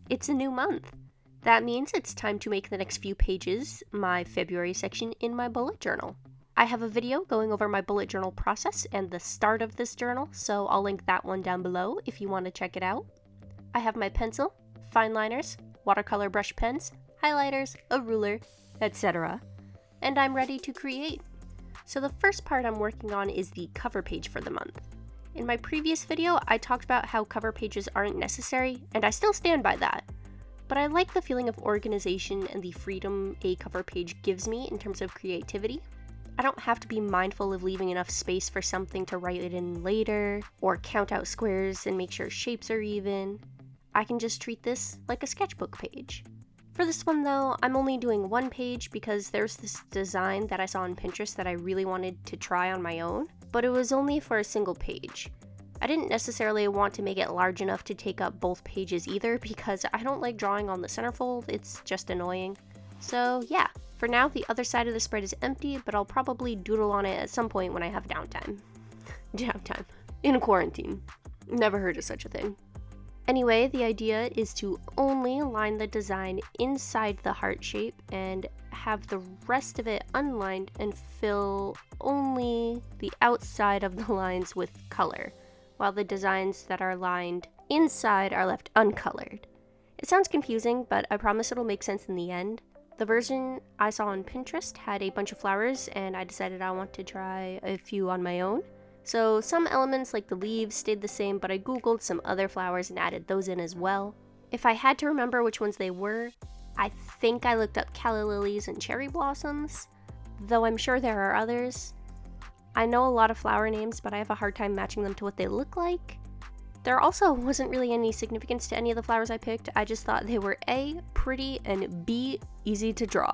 It's a new month. That means it's time to make the next few pages my February section in my bullet journal. I have a video going over my bullet journal process and the start of this journal, so I'll link that one down below if you want to check it out. I have my pencil, fine liners, watercolor brush pens, highlighters, a ruler, etc. And I'm ready to create. So the first part I'm working on is the cover page for the month. In my previous video, I talked about how cover pages aren't necessary, and I still stand by that. But I like the feeling of organization and the freedom a cover page gives me in terms of creativity. I don't have to be mindful of leaving enough space for something to write it in later, or count out squares and make sure shapes are even. I can just treat this like a sketchbook page. For this one though, I'm only doing one page because there's this design that I saw on Pinterest that I really wanted to try on my own, but it was only for a single page. I didn't necessarily want to make it large enough to take up both pages either because I don't like drawing on the centerfold, it's just annoying. So yeah, for now the other side of the spread is empty, but I'll probably doodle on it at some point when I have downtime. Downtime. In quarantine. Never heard of such a thing. Anyway, the idea is to only line the design inside the heart shape and have the rest of it unlined and fill only the outside of the lines with color, while the designs that are lined inside are left uncolored. It sounds confusing, but I promise it'll make sense in the end. The version I saw on Pinterest had a bunch of flowers, and I decided I want to try a few on my own. So some elements like the leaves stayed the same, but I googled some other flowers and added those in as well. If I had to remember which ones they were, I think I looked up calla lilies and cherry blossoms, though I'm sure there are others. I know a lot of flower names, but I have a hard time matching them to what they look like. There also wasn't really any significance to any of the flowers I picked. I just thought they were A, pretty, and B, easy to draw.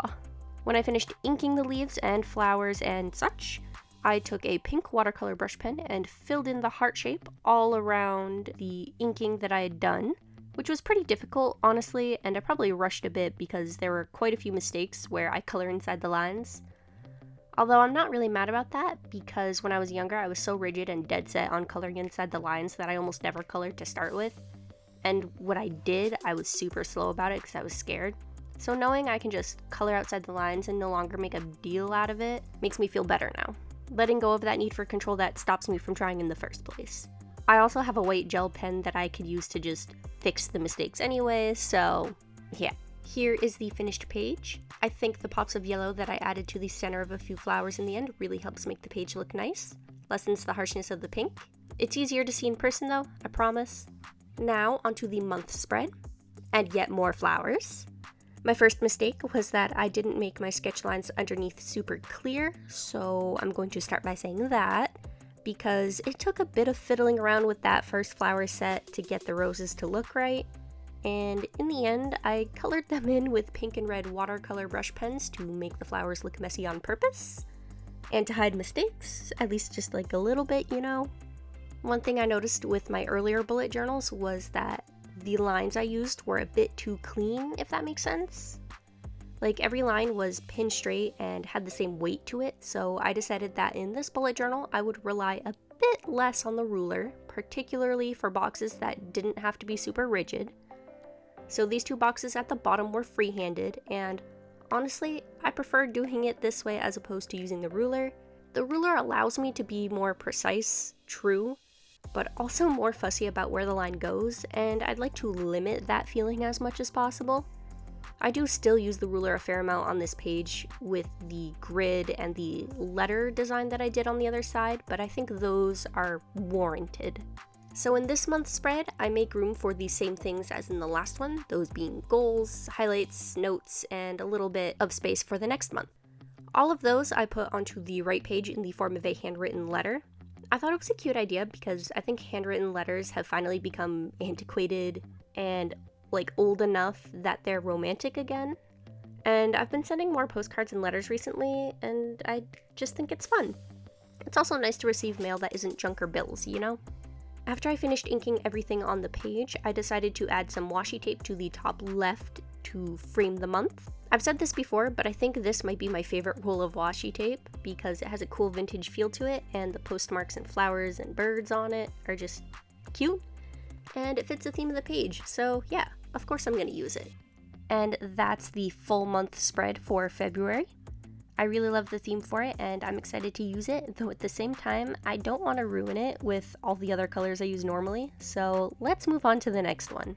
When I finished inking the leaves and flowers and such, I took a pink watercolor brush pen and filled in the heart shape all around the inking that I had done, which was pretty difficult, honestly, and I probably rushed a bit because there were quite a few mistakes where I color inside the lines. Although I'm not really mad about that, because when I was younger I was so rigid and dead set on coloring inside the lines that I almost never colored to start with. And when I did, I was super slow about it because I was scared. So knowing I can just color outside the lines and no longer make a deal out of it makes me feel better now, letting go of that need for control that stops me from trying in the first place. I also have a white gel pen that I could use to just fix the mistakes anyway, so yeah. Here is the finished page. I think the pops of yellow that I added to the center of a few flowers in the end really helps make the page look nice, lessens the harshness of the pink. It's easier to see in person though, I promise. Now onto the month spread, and yet more flowers. My first mistake was that I didn't make my sketch lines underneath super clear, so I'm going to start by saying that, because it took a bit of fiddling around with that first flower set to get the roses to look right. And in the end, I colored them in with pink and red watercolor brush pens to make the flowers look messy on purpose, and to hide mistakes, at least just like a little bit, you know. One thing I noticed with my earlier bullet journals was that the lines I used were a bit too clean, if that makes sense. Like every line was pinned straight and had the same weight to it, so I decided that in this bullet journal I would rely a bit less on the ruler, particularly for boxes that didn't have to be super rigid. So these two boxes at the bottom were free-handed, and honestly, I prefer doing it this way as opposed to using the ruler. The ruler allows me to be more precise, true, but also more fussy about where the line goes, and I'd like to limit that feeling as much as possible. I do still use the ruler a fair amount on this page with the grid and the letter design that I did on the other side, but I think those are warranted. So in this month's spread, I make room for the same things as in the last one, those being goals, highlights, notes, and a little bit of space for the next month. All of those I put onto the right page in the form of a handwritten letter. I thought it was a cute idea because I think handwritten letters have finally become antiquated and like old enough that they're romantic again. And I've been sending more postcards and letters recently, and I just think it's fun. It's also nice to receive mail that isn't junk or bills, you know? After I finished inking everything on the page, I decided to add some washi tape to the top left to frame the month. I've said this before, but I think this might be my favorite roll of washi tape because it has a cool vintage feel to it, and the postmarks and flowers and birds on it are just cute, and it fits the theme of the page, so yeah. of course I'm going to use it. And that's the full month spread for February. I really love the theme for it and I'm excited to use it, though at the same time, I don't want to ruin it with all the other colors I use normally, so let's move on to the next one.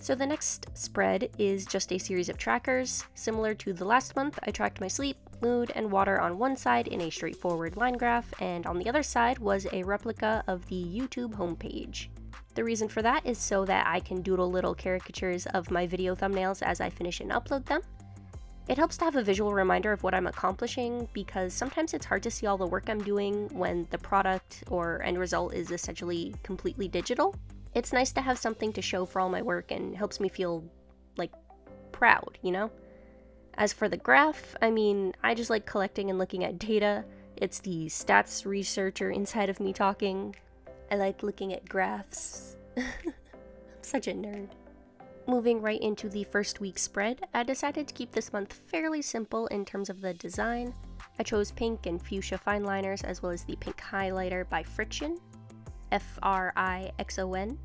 So the next spread is just a series of trackers. Similar to the last month, I tracked my sleep, mood, and water on one side in a straightforward line graph, and on the other side was a replica of the YouTube homepage. The reason for that is so that I can doodle little caricatures of my video thumbnails as I finish and upload them. It helps to have a visual reminder of what I'm accomplishing because sometimes it's hard to see all the work I'm doing when the product or end result is essentially completely digital. It's nice to have something to show for all my work and helps me feel, like, proud, you know? As for the graph, I mean, I just like collecting and looking at data. It's the stats researcher inside of me talking. I like looking at graphs. I'm such a nerd. Moving right into the first week spread, I decided to keep this month fairly simple in terms of the design. I chose pink and fuchsia fine liners as well as the pink highlighter by Frixion, Frixon.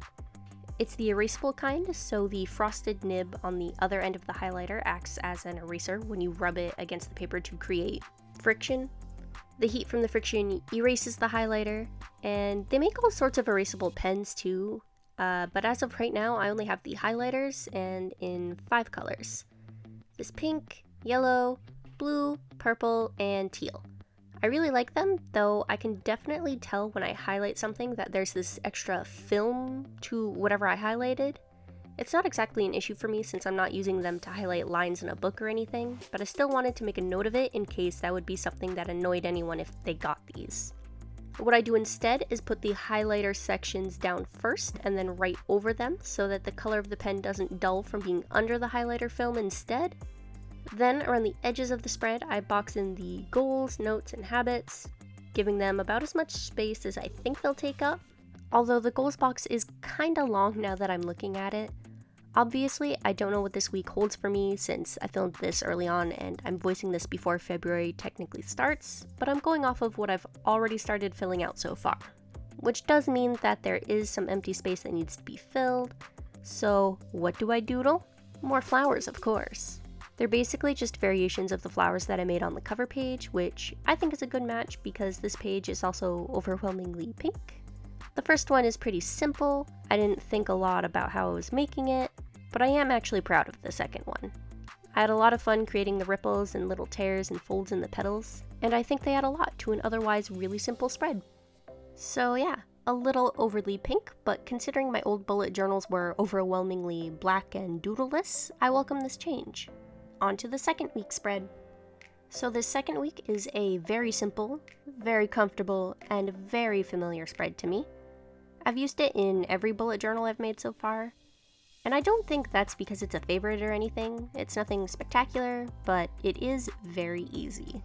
It's the erasable kind, so the frosted nib on the other end of the highlighter acts as an eraser when you rub it against the paper to create friction. The heat from the friction erases the highlighter, and they make all sorts of erasable pens too. But as of right now, I only have the highlighters and in 5 colors. This pink, yellow, blue, purple, and teal. I really like them, though I can definitely tell when I highlight something that there's this extra film to whatever I highlighted. It's not exactly an issue for me since I'm not using them to highlight lines in a book or anything, but I still wanted to make a note of it in case that would be something that annoyed anyone if they got these. What I do instead is put the highlighter sections down first and then right over them so that the color of the pen doesn't dull from being under the highlighter film instead. Then around the edges of the spread, I box in the goals, notes, and habits, giving them about as much space as I think they'll take up. Although the goals box is kinda long now that I'm looking at it. Obviously, I don't know what this week holds for me since I filmed this early on and I'm voicing this before February technically starts, but I'm going off of what I've already started filling out so far. Which does mean that there is some empty space that needs to be filled. So what do I doodle? More flowers, of course. They're basically just variations of the flowers that I made on the cover page, which I think is a good match because this page is also overwhelmingly pink. The first one is pretty simple. I didn't think a lot about how I was making it, but I am actually proud of the second one. I had a lot of fun creating the ripples and little tears and folds in the petals, and I think they add a lot to an otherwise really simple spread. So yeah, a little overly pink, but considering my old bullet journals were overwhelmingly black and doodleless, I welcome this change. On to the second week spread. So this second week is a very simple, very comfortable, and very familiar spread to me. I've used it in every bullet journal I've made so far, and I don't think that's because it's a favorite or anything. It's nothing spectacular, but it is very easy.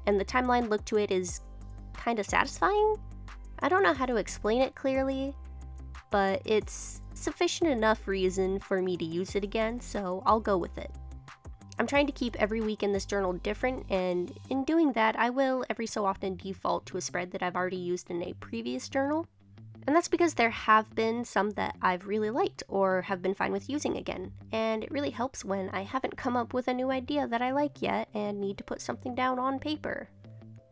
And the timeline look to it is kinda satisfying? I don't know how to explain it clearly, but it's sufficient enough reason for me to use it again, so I'll go with it. I'm trying to keep every week in this journal different, and in doing that, I will every so often default to a spread that I've already used in a previous journal. And that's because there have been some that I've really liked or have been fine with using again, and it really helps when I haven't come up with a new idea that I like yet and need to put something down on paper.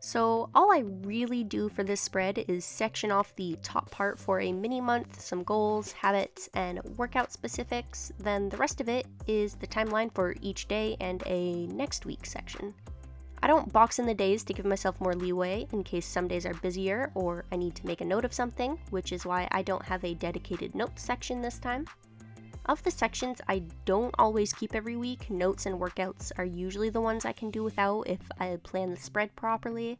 So all I really do for this spread is section off the top part for a mini month, some goals, habits, and workout specifics, then the rest of it is the timeline for each day and a next week section. I don't box in the days to give myself more leeway in case some days are busier or I need to make a note of something, which is why I don't have a dedicated notes section this time. Of the sections I don't always keep every week, notes and workouts are usually the ones I can do without if I plan the spread properly.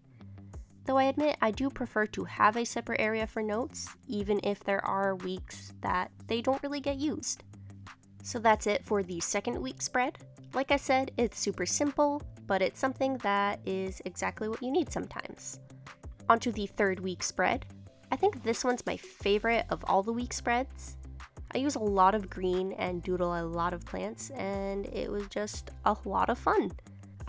Though I admit I do prefer to have a separate area for notes, even if there are weeks that they don't really get used. So that's it for the second week spread. Like I said, it's super simple, but it's something that is exactly what you need sometimes. Onto the third week spread. I think this one's my favorite of all the week spreads. I use a lot of green and doodle a lot of plants, and it was just a lot of fun.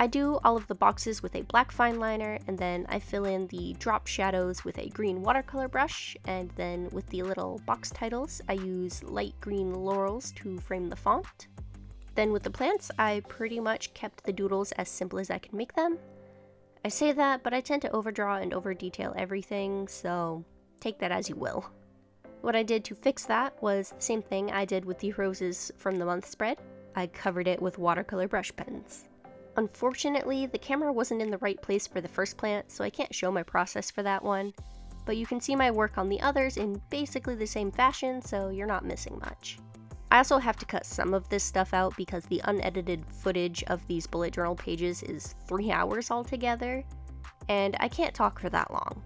I do all of the boxes with a black fine liner, and then I fill in the drop shadows with a green watercolor brush, and then with the little box titles, I use light green laurels to frame the font. Then with the plants, I pretty much kept the doodles as simple as I can make them. I say that, but I tend to overdraw and over-detail everything, so take that as you will. What I did to fix that was the same thing I did with the roses from the month spread. I covered it with watercolor brush pens. Unfortunately, the camera wasn't in the right place for the first plant, so I can't show my process for that one, but you can see my work on the others in basically the same fashion, so you're not missing much. I also have to cut some of this stuff out because the unedited footage of these bullet journal pages is 3 hours altogether, and I can't talk for that long.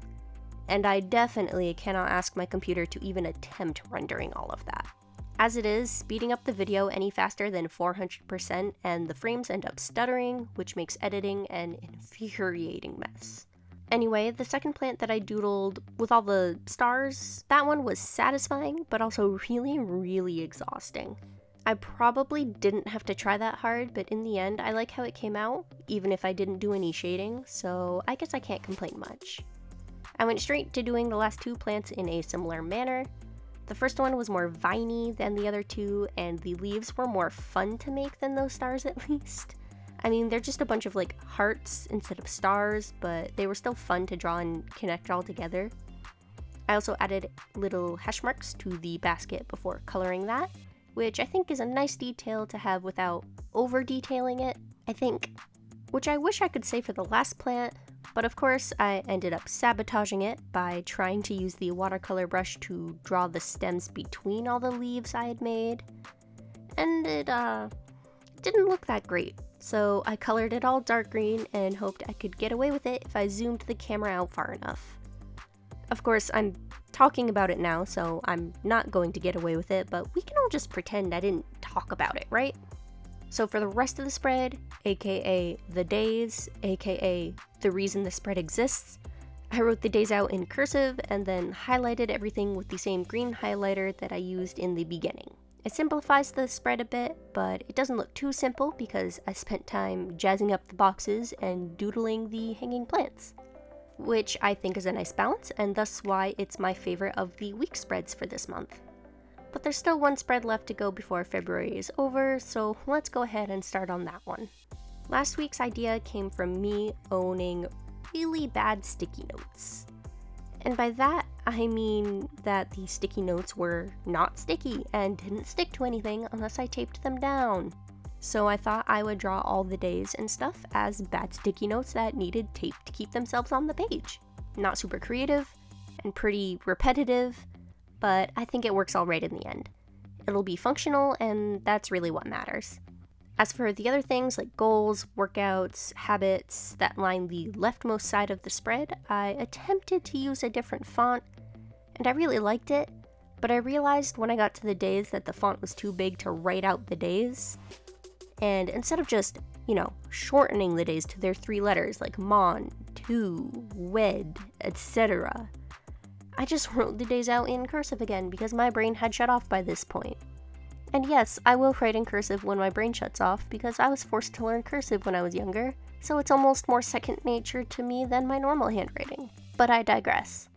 And I definitely cannot ask my computer to even attempt rendering all of that. As it is, speeding up the video any faster than 400% and the frames end up stuttering, which makes editing an infuriating mess. Anyway, the second plant that I doodled with all the stars, that one was satisfying, but also really, really exhausting. I probably didn't have to try that hard, but in the end, I like how it came out, even if I didn't do any shading, so I guess I can't complain much. I went straight to doing the last 2 plants in a similar manner. The first one was more viney than the other 2, and the leaves were more fun to make than those stars at least. I mean, they're just a bunch of like hearts instead of stars, but they were still fun to draw and connect all together. I also added little hash marks to the basket before coloring that, which I think is a nice detail to have without over detailing it, I think. Which I wish I could say for the last plant, but of course I ended up sabotaging it by trying to use the watercolor brush to draw the stems between all the leaves I had made. And it didn't look that great, so I colored it all dark green and hoped I could get away with it if I zoomed the camera out far enough. Of course, I'm talking about it now, so I'm not going to get away with it, but we can all just pretend I didn't talk about it, right? So for the rest of the spread, aka the days, aka the reason the spread exists, I wrote the days out in cursive and then highlighted everything with the same green highlighter that I used in the beginning. It simplifies the spread a bit, but it doesn't look too simple because I spent time jazzing up the boxes and doodling the hanging plants, which I think is a nice balance and thus why it's my favorite of the week spreads for this month. But there's still one spread left to go before February is over, so let's go ahead and start on that one. Last week's idea came from me owning really bad sticky notes. And by that, I mean that the sticky notes were not sticky and didn't stick to anything unless I taped them down. So I thought I would draw all the days and stuff as bad sticky notes that needed tape to keep themselves on the page. Not super creative and pretty repetitive, but I think it works all right in the end. It'll be functional, and that's really what matters. As for the other things like goals, workouts, habits that line the leftmost side of the spread, I attempted to use a different font, and I really liked it, but I realized when I got to the days that the font was too big to write out the days. And instead of just, shortening the days to their 3 letters like mon, tu, wed, etc., I just wrote the days out in cursive again because my brain had shut off by this point. And yes, I will write in cursive when my brain shuts off because I was forced to learn cursive when I was younger, so it's almost more second nature to me than my normal handwriting. But I digress.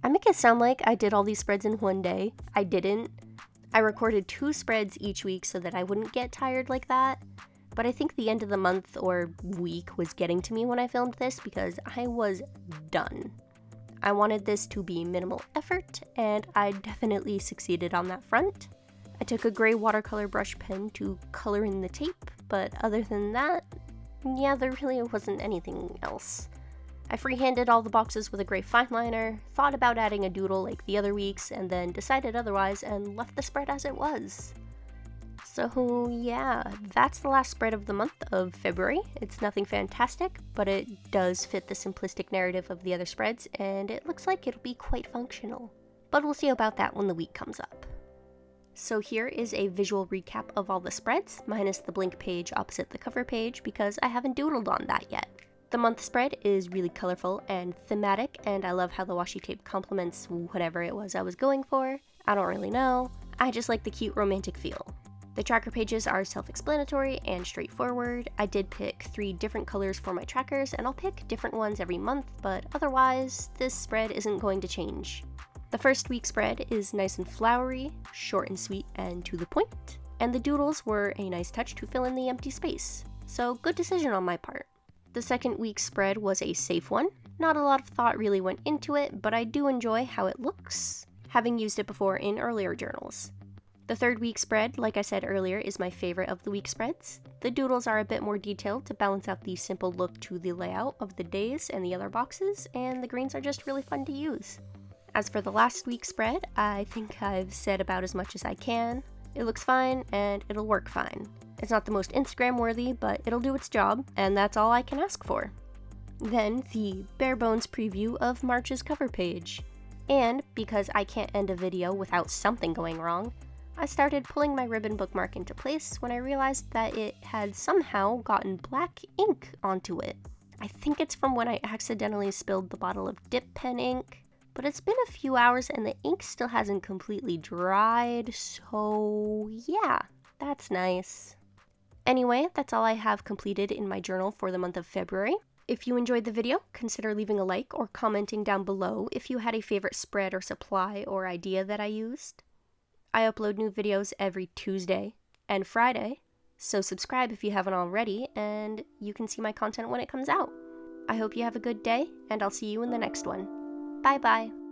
I make it sound like I did all these spreads in one day. I didn't. I recorded 2 spreads each week so that I wouldn't get tired like that, but I think the end of the month or week was getting to me when I filmed this because I was done. I wanted this to be minimal effort, and I definitely succeeded on that front. I took a gray watercolor brush pen to color in the tape, but other than that, yeah, there really wasn't anything else. I freehanded all the boxes with a gray fine liner, thought about adding a doodle like the other weeks, and then decided otherwise and left the spread as it was. So yeah, that's the last spread of the month of February. It's nothing fantastic, but it does fit the simplistic narrative of the other spreads, and it looks like it'll be quite functional. But we'll see about that when the week comes up. So here is a visual recap of all the spreads, minus the blank page opposite the cover page, because I haven't doodled on that yet. The month spread is really colorful and thematic, and I love how the washi tape complements whatever it was I was going for. I don't really know. I just like the cute romantic feel. The tracker pages are self-explanatory and straightforward. I did pick 3 different colors for my trackers, and I'll pick different ones every month, but otherwise, this spread isn't going to change. The first week spread is nice and flowery, short and sweet, and to the point, and the doodles were a nice touch to fill in the empty space, so good decision on my part. The second week spread was a safe one. Not a lot of thought really went into it, but I do enjoy how it looks, having used it before in earlier journals. The third week spread, like I said earlier, is my favorite of the week spreads. The doodles are a bit more detailed to balance out the simple look to the layout of the days and the other boxes, and the greens are just really fun to use. As for the last week spread, I think I've said about as much as I can. It looks fine, and it'll work fine. It's not the most Instagram worthy, but it'll do its job, and that's all I can ask for. Then the bare bones preview of March's cover page. And because I can't end a video without something going wrong, I started pulling my ribbon bookmark into place when I realized that it had somehow gotten black ink onto it. I think it's from when I accidentally spilled the bottle of dip pen ink, but it's been a few hours and the ink still hasn't completely dried, so yeah, that's nice. Anyway, that's all I have completed in my journal for the month of February. If you enjoyed the video, consider leaving a like or commenting down below if you had a favorite spread or supply or idea that I used. I upload new videos every Tuesday and Friday, so subscribe if you haven't already, and you can see my content when it comes out. I hope you have a good day, and I'll see you in the next one. Bye bye!